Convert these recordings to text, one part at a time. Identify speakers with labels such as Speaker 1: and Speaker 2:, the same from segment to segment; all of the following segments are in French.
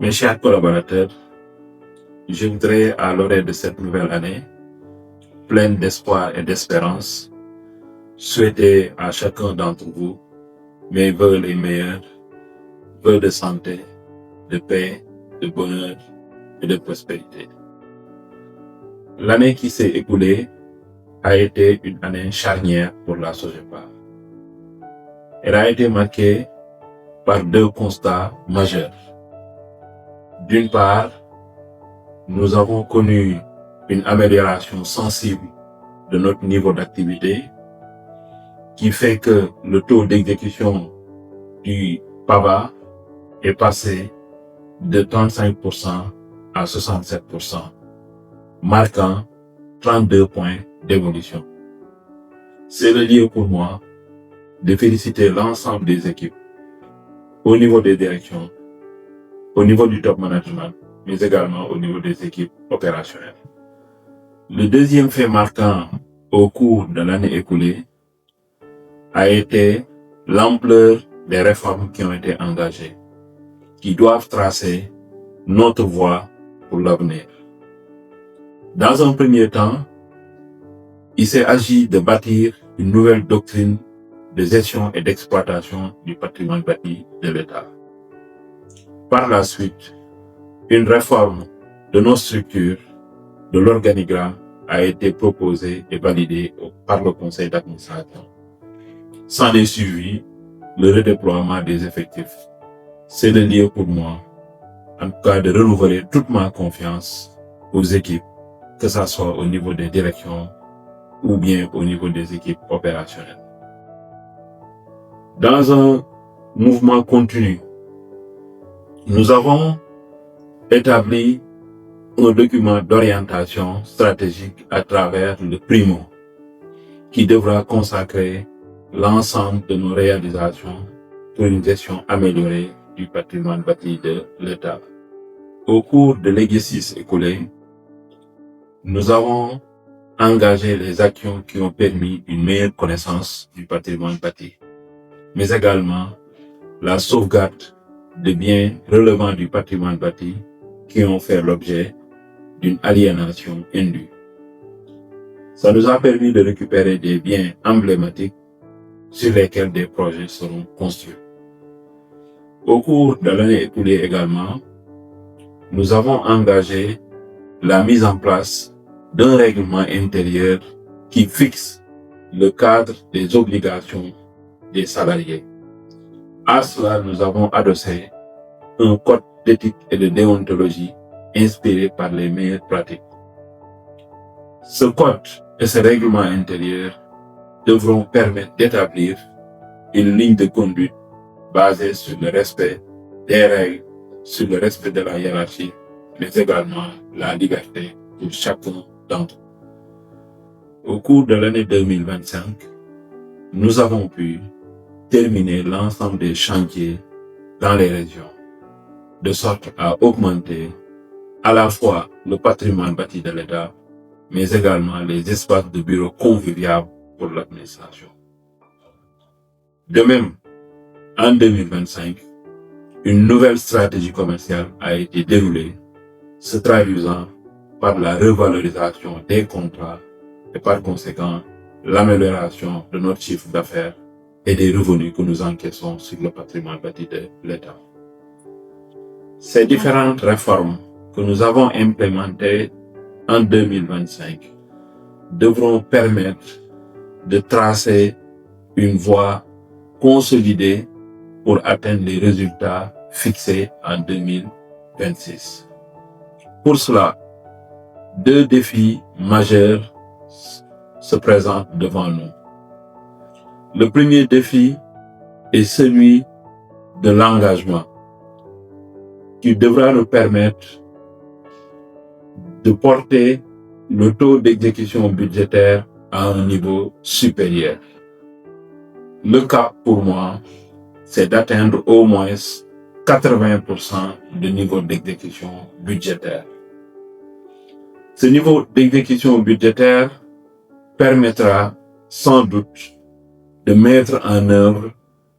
Speaker 1: Mes chers collaborateurs, je voudrais, à l'orée de cette nouvelle année, pleine d'espoir et d'espérance, souhaiter à chacun d'entre vous mes vœux les meilleurs, vœux de santé, de paix, de bonheur et de prospérité. L'année qui s'est écoulée a été une année charnière pour la SOGEPA. Elle a été marquée par deux constats majeurs. D'une part, nous avons connu une amélioration sensible de notre niveau d'activité qui fait que le taux d'exécution du PAVA est passé de 35% à 67%, marquant 32 points d'évolution. C'est le lieu pour moi de féliciter l'ensemble des équipes au niveau des directions, au niveau du top management, mais également au niveau des équipes opérationnelles. Le deuxième fait marquant au cours de l'année écoulée a été l'ampleur des réformes qui ont été engagées, qui doivent tracer notre voie pour l'avenir. Dans un premier temps, il s'est agi de bâtir une nouvelle doctrine de gestion et d'exploitation du patrimoine bâti de l'État. Par la suite, une réforme de nos structures, de l'organigramme, a été proposée et validée par le conseil d'administration. S'en est suivi le redéploiement des effectifs. C'est le lieu pour moi, en tout cas, de renouveler toute ma confiance aux équipes, que ce soit au niveau des directions ou bien au niveau des équipes opérationnelles. Dans un mouvement continu, nous avons établi un document d'orientation stratégique à travers le PRIMO, qui devra consacrer l'ensemble de nos réalisations pour une gestion améliorée du patrimoine bâti de l'État. Au cours de l'exercice écoulé, nous avons engagé les actions qui ont permis une meilleure connaissance du patrimoine bâti, mais également la sauvegarde de biens relevant du patrimoine bâti qui ont fait l'objet d'une aliénation indue. Ça nous a permis de récupérer des biens emblématiques sur lesquels des projets seront construits. Au cours de l'année écoulée également, nous avons engagé la mise en place d'un règlement intérieur qui fixe le cadre des obligations des salariés. À cela, nous avons adossé un code d'éthique et de déontologie inspiré par les meilleures pratiques. Ce code et ce règlement intérieur devront permettre d'établir une ligne de conduite basée sur le respect des règles, sur le respect de la hiérarchie, mais également la liberté pour chacun d'entre nous. Au cours de l'année 2025, nous avons pu terminer l'ensemble des chantiers dans les régions, de sorte à augmenter à la fois le patrimoine bâti de l'État, mais également les espaces de bureaux conviviables pour l'administration. De même, en 2025, une nouvelle stratégie commerciale a été déroulée, se traduisant par la revalorisation des contrats et par conséquent l'amélioration de notre chiffre d'affaires et des revenus que nous encaissons sur le patrimoine bâti de l'État. Ces différentes réformes que nous avons implémentées en 2025 devront permettre de tracer une voie consolidée pour atteindre les résultats fixés en 2026. Pour cela, deux défis majeurs se présentent devant nous. Le premier défi est celui de l'engagement, qui devra nous permettre de porter le taux d'exécution budgétaire à un niveau supérieur. Le cap pour moi, c'est d'atteindre au moins 80% de niveau d'exécution budgétaire. Ce niveau d'exécution budgétaire permettra sans doute de mettre en œuvre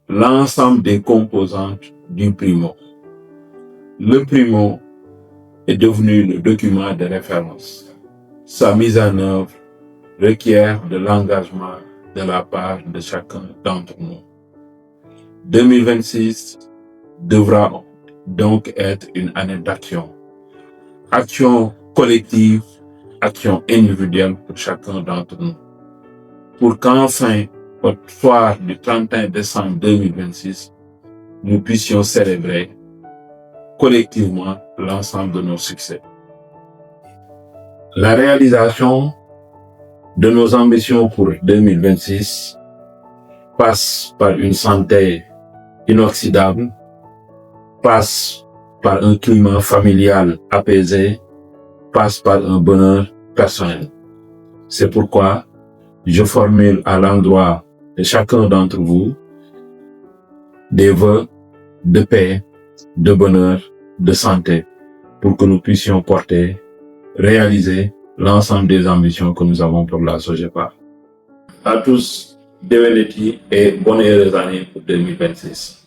Speaker 1: l'ensemble des composantes du PRIMO. le Primo est devenu le document de référence. Sa mise en œuvre requiert de l'engagement de la part de chacun d'entre nous. 2026 devra donc être une année d'action. Action collective, action individuelle pour chacun d'entre nous. Pour qu'enfin, au soir du 31 décembre 2026, nous puissions célébrer collectivement l'ensemble de nos succès. La réalisation de nos ambitions pour 2026 passe par une santé inoxydable, passe par un climat familial apaisé, passe par un bonheur personnel. C'est pourquoi je formule à l'endroit de chacun d'entre vous des vœux de paix, de bonheur, de santé, pour que nous puissions porter, réaliser l'ensemble des ambitions que nous avons pour la SOGEPA. À tous, déwéniti et bonne et heureuse année pour 2026.